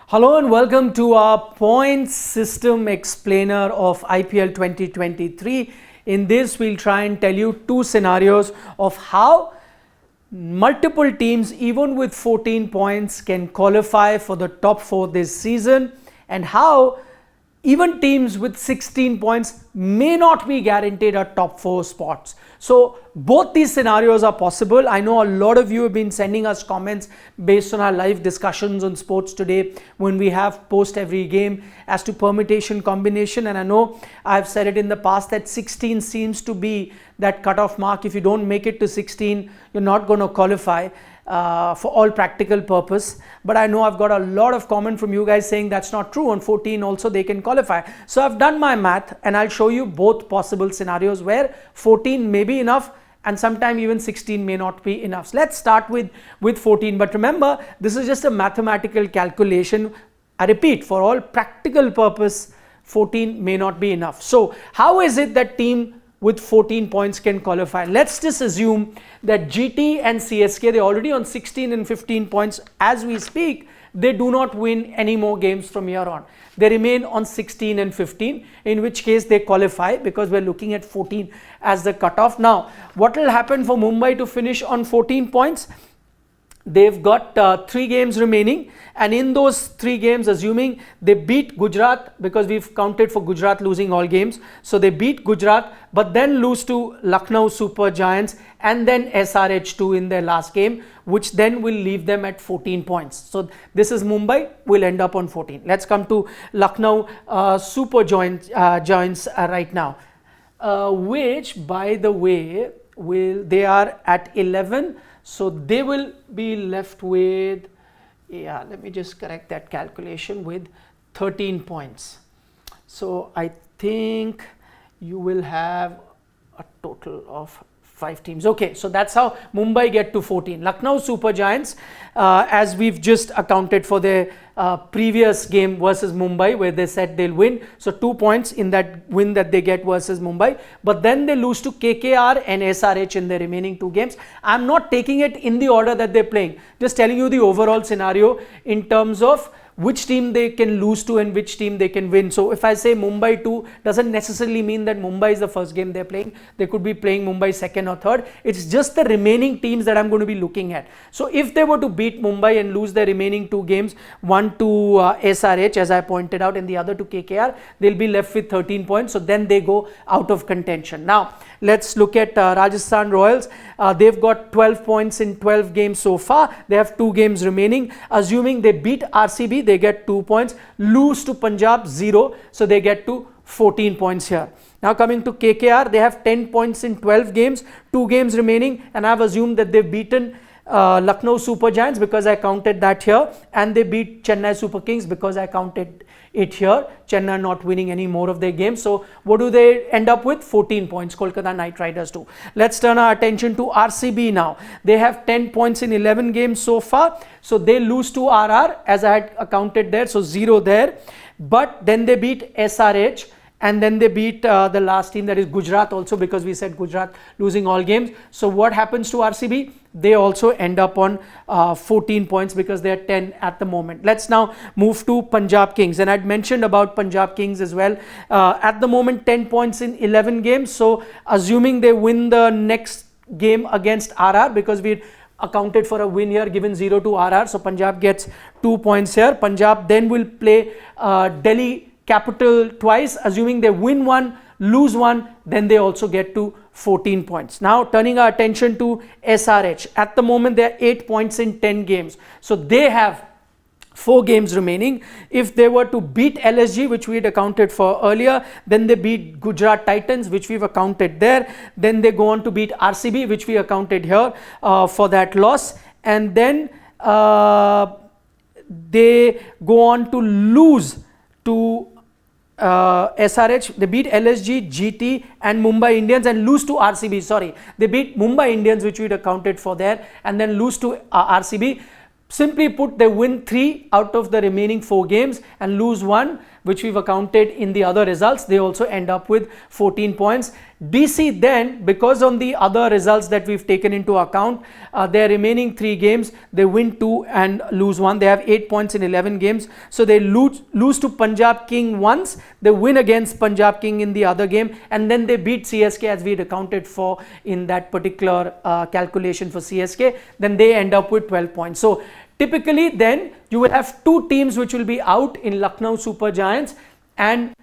Hello and welcome to our point system explainer of IPL 2023. In this, we'll try and tell you two scenarios of how multiple teams, even with 14 points, can qualify for the top four this season, and how even teams with 16 points may not be guaranteed a top four spots. So both these scenarios are possible. I know a lot of you have been sending us comments based on our live discussions on Sports Today when we have post every game as to permutation combination. And I know I've said it in the past that 16 seems to be that cutoff mark. If you don't make it to 16, you're not going to qualify for all practical purpose. But I know I've got a lot of comment from you guys saying that's not true. On 14 also they can qualify. So I've done my math and I'll show you both possible scenarios where 14 may be enough and sometime even 16 may not be enough. So let's start with 14. But remember, this is just a mathematical calculation. I repeat, for all practical purpose, 14 may not be enough. So how is it that team with 14 points can qualify? Let's just assume that GT and CSK, they're already on 16 and 15 points as we speak. They do not win any more games from here on. They remain on 16 and 15, in which case they qualify because we're looking at 14 as the cutoff. Now, what will happen for Mumbai to finish on 14 points? They've got 3 games remaining, and in those 3 games, assuming they beat Gujarat, because we've counted for Gujarat losing all games, so they beat Gujarat but then lose to Lucknow Super Giants and then SRH2 in their last game, which then will leave them at 14 points. So this is Mumbai, will end up on 14. Let's come to Lucknow Super Giants right now, which by the way they are at 11. So they will be left with, let me just correct that calculation, with 13 points. So I think you will have a total of 5 teams. Okay, so that's how Mumbai get to 14. Lucknow Super Giants, as we've just accounted for their previous game versus Mumbai, where they said they'll win. So 2 points in that win that they get versus Mumbai. But then they lose to KKR and SRH in the remaining 2 games. I'm not taking it in the order that they're playing. Just telling you the overall scenario in terms of which team they can lose to and which team they can win. So if I say Mumbai 2, doesn't necessarily mean that Mumbai is the first game they're playing. They could be playing Mumbai second or third. It's just the remaining teams that I'm going to be looking at. So if they were to beat Mumbai and lose their remaining 2 games, one to SRH, as I pointed out, and the other to KKR, they'll be left with 13 points. So then they go out of contention. Now, let's look at Rajasthan Royals. They've got 12 points in 12 games so far. They have 2 games remaining. Assuming they beat RCB, they get 2 points. Lose to Punjab, 0. So they get to 14 points here. Now coming to KKR, they have 10 points in 12 games, 2 games remaining, and I've assumed that they've beaten Lucknow Super Giants because I counted that here, and they beat Chennai Super Kings because I counted it here. Chennai not winning any more of their games. So what do they end up with? 14 points. Kolkata Knight Riders do. Let's turn our attention to RCB now. They have 10 points in 11 games so far. So they lose to RR as I had accounted there. So 0 there. But then they beat SRH. And then they beat the last team, that is Gujarat, also because we said Gujarat losing all games. So what happens to RCB? They also end up on 14 points because they are 10 at the moment. Let's now move to Punjab Kings. And I'd mentioned about Punjab Kings as well. At the moment, 10 points in 11 games. So assuming they win the next game against RR, because we accounted for a win here, given 0 to RR. So Punjab gets 2 points here. Punjab then will play Delhi Capital twice. Assuming they win 1, lose 1, then they also get to 14 points. Now turning our attention to SRH. At the moment they are 8 points in 10 games. So they have 4 games remaining. If they were to beat LSG, which we had accounted for earlier, then they beat Gujarat Titans, which we've accounted there. Then they go on to beat RCB, which we accounted here for that loss. And then they go on to lose to SRH. They beat LSG, GT and Mumbai Indians and lose to RCB. Sorry, they beat Mumbai Indians, which we'd accounted for there, and then lose to RCB. Simply put, they win 3 out of the remaining 4 games and lose 1. which we've accounted in the other results, they also end up with 14 points. DC then, because on the other results that we've taken into account, their remaining 3 games, they win 2 and lose 1. They have 8 points in 11 games. So they lose to Punjab King once, they win against Punjab King in the other game, and then they beat CSK as we had accounted for in that particular calculation for CSK. Then they end up with 12 points. So typically then you will have 2 teams which will be out in Lucknow Super Giants and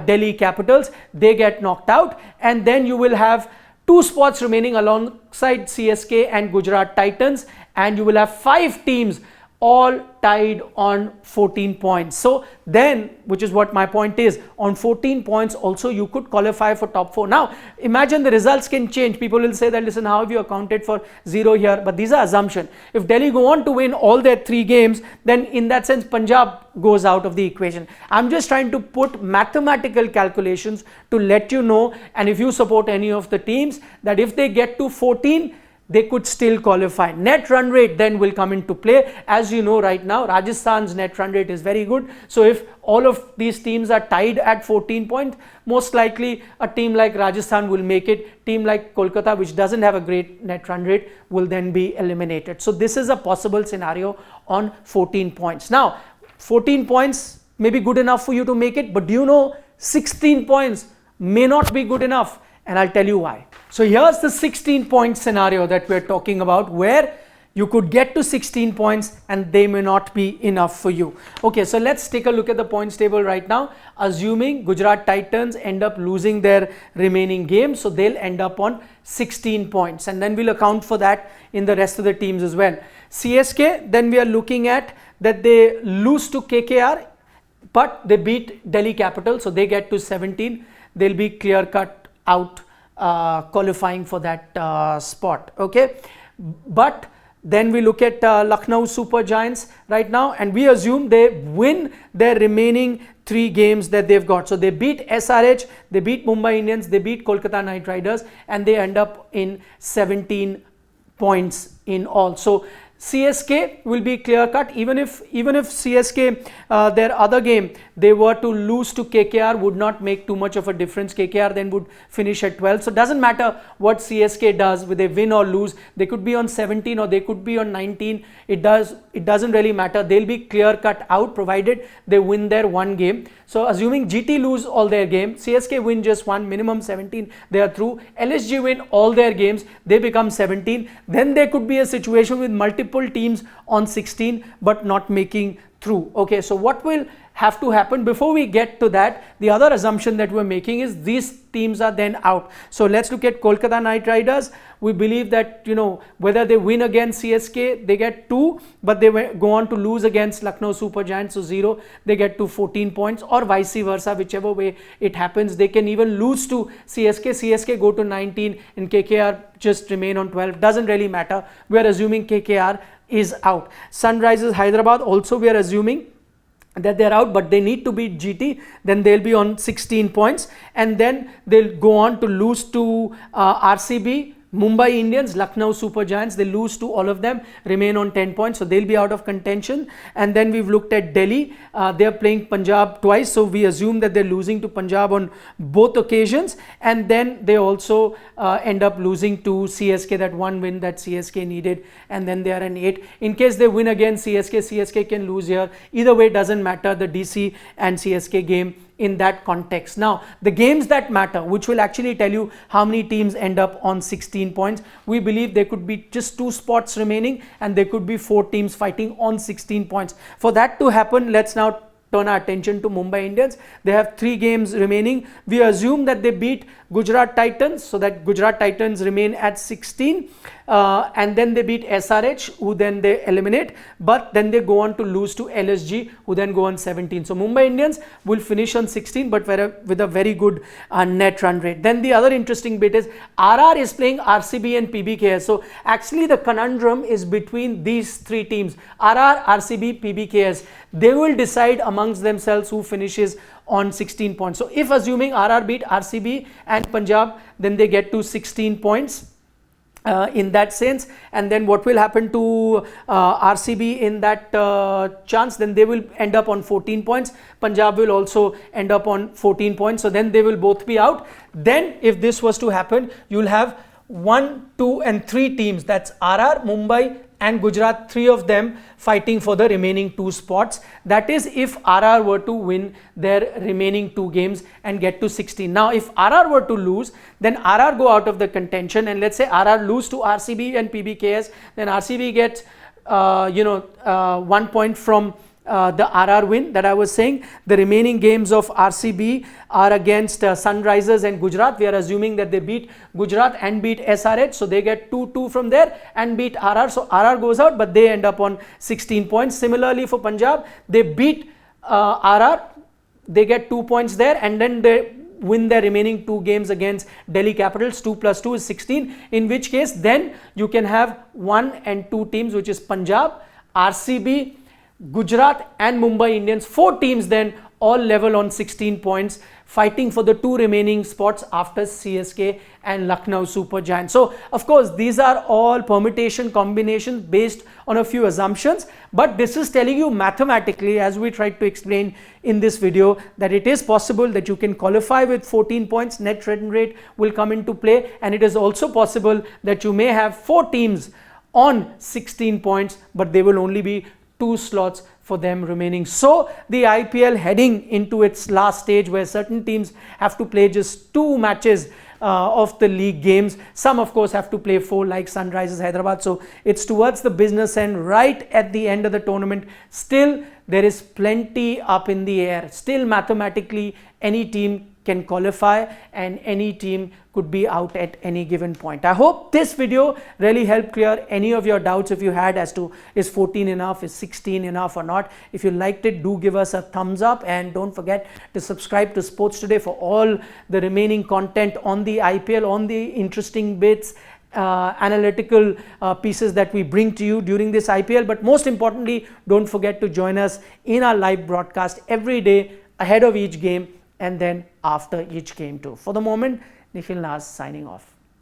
Delhi Capitals. They get knocked out, and then you will have 2 spots remaining alongside CSK and Gujarat Titans, and you will have 5 teams all tied on 14 points. So then, which is what my point is, on 14 points also you could qualify for top 4. Now imagine the results can change. People will say that, listen, how have you accounted for 0 here? But these are assumptions. If Delhi go on to win all their 3 games, then in that sense Punjab goes out of the equation. I'm just trying to put mathematical calculations to let you know, and if you support any of the teams, that if they get to 14, they could still qualify. Net run rate then will come into play. As you know, right now Rajasthan's net run rate is very good. So if all of these teams are tied at 14 points, most likely a team like Rajasthan will make it. Team like Kolkata, which doesn't have a great net run rate, will then be eliminated. So this is a possible scenario on 14 points. Now 14 points may be good enough for you to make it, but do you know 16 points may not be good enough? And I'll tell you why. So here's the 16-point scenario that we're talking about, where you could get to 16 points and they may not be enough for you. Okay, so let's take a look at the points table right now. Assuming Gujarat Titans end up losing their remaining games, so they'll end up on 16 points, and then we'll account for that in the rest of the teams as well. CSK, then we are looking at that they lose to KKR, but they beat Delhi Capital, so they get to 17. They'll be clear-cut out qualifying for that spot. Okay, but then we look at Lucknow Super Giants right now, and we assume they win their remaining 3 games that they've got. So they beat SRH, they beat Mumbai Indians, they beat Kolkata Knight Riders, and they end up in 17 points in all. So CSK will be clear cut. Even if CSK their other game they were to lose to KKR, would not make too much of a difference. KKR then would finish at 12. So it doesn't matter what CSK does, whether they win or lose. They could be on 17 or they could be on 19. It doesn't really matter. They'll be clear cut out provided they win their 1 game. So assuming GT lose all their games, CSK win just 1, minimum 17, they are through. LSG win all their games, they become 17. Then there could be a situation with multiple teams on 16 but not making through. Okay, so what will have to happen before we get to that? The other assumption that we're making is these teams are then out. So let's look at Kolkata Knight Riders. We believe that, you know, whether they win against CSK, they get 2, but they go on to lose against Lucknow Super Giants, so 0, they get to 14 points, or vice versa, whichever way it happens. They can even lose to CSK go to 19 and KKR just remain on 12. Doesn't really matter. We are assuming KKR is out. Sunrisers Hyderabad also we are assuming that they're out, but they need to beat GT, then they'll be on 16 points, and then they'll go on to lose to RCB, Mumbai Indians, Lucknow Super Giants. They lose to all of them, remain on 10 points, so they'll be out of contention. And then we've looked at Delhi. They're playing Punjab twice, so we assume that they're losing to Punjab on both occasions, and then they also end up losing to CSK, that 1 win that CSK needed, and then they are an 8. In case they win against CSK can lose here. Either way, it doesn't matter, the DC and CSK game in that context. Now the games that matter, which will actually tell you how many teams end up on 16 points, we believe there could be just 2 spots remaining and there could be 4 teams fighting on 16 points. For that to happen, let's now turn our attention to Mumbai Indians. They have 3 games remaining. We assume that they beat Gujarat Titans, so that Gujarat Titans remain at 16, and then they beat SRH, who then they eliminate, but then they go on to lose to LSG, who then go on 17. So Mumbai Indians will finish on 16, but with a very good net run rate. Then the other interesting bit is RR is playing RCB and PBKS. So actually the conundrum is between these 3 teams, RR, RCB, PBKS. They will decide amongst themselves who finishes on 16 points. So if assuming RR beat RCB and Punjab, then they get to 16 points. in that sense. And then what will happen to RCB in that chance? Then they will end up on 14 points. Punjab will also end up on 14 points. So then they will both be out. Then if this was to happen, you will have 1, 2 and 3 teams, that's RR, Mumbai and Gujarat, 3 of them fighting for the remaining 2 spots. That is if RR were to win their remaining 2 games and get to 16. Now if RR were to lose, then RR go out of the contention, and let's say RR lose to RCB and PBKS, then RCB gets 1 point from the RR win that I was saying. The remaining games of RCB are against Sunrisers and Gujarat. We are assuming that they beat Gujarat and beat SRH, so they get 2-2 from there and beat RR. So RR goes out, but they end up on 16 points. Similarly for Punjab, they beat RR, they get 2 points there, and then they win their remaining 2 games against Delhi Capitals. 2 plus 2 is 16, in which case then you can have 1 and 2 teams, which is Punjab, RCB, Gujarat and Mumbai Indians. 4 teams then all level on 16 points, fighting for the 2 remaining spots after CSK and Lucknow Super Giants. So of course these are all permutation combinations based on a few assumptions, but this is telling you mathematically, as we tried to explain in this video, that it is possible that you can qualify with 14 points. Net run rate will come into play, and it is also possible that you may have 4 teams on 16 points, but they will only be 2 slots for them remaining. So the IPL heading into its last stage, where certain teams have to play just 2 matches of the league games. Some of course have to play 4, like Sunrisers Hyderabad. So it's towards the business end, right at the end of the tournament. Still there is plenty up in the air. Still mathematically any team can qualify and any team could be out at any given point. I hope this video really helped clear any of your doubts if you had as to is 14 enough, is 16 enough or not. If you liked it, do give us a thumbs up, and don't forget to subscribe to Sports Today for all the remaining content on the IPL, on the interesting bits, analytical pieces that we bring to you during this IPL. But most importantly, don't forget to join us in our live broadcast every day ahead of each game and then after each game too. For the moment, Nikhil Nas signing off.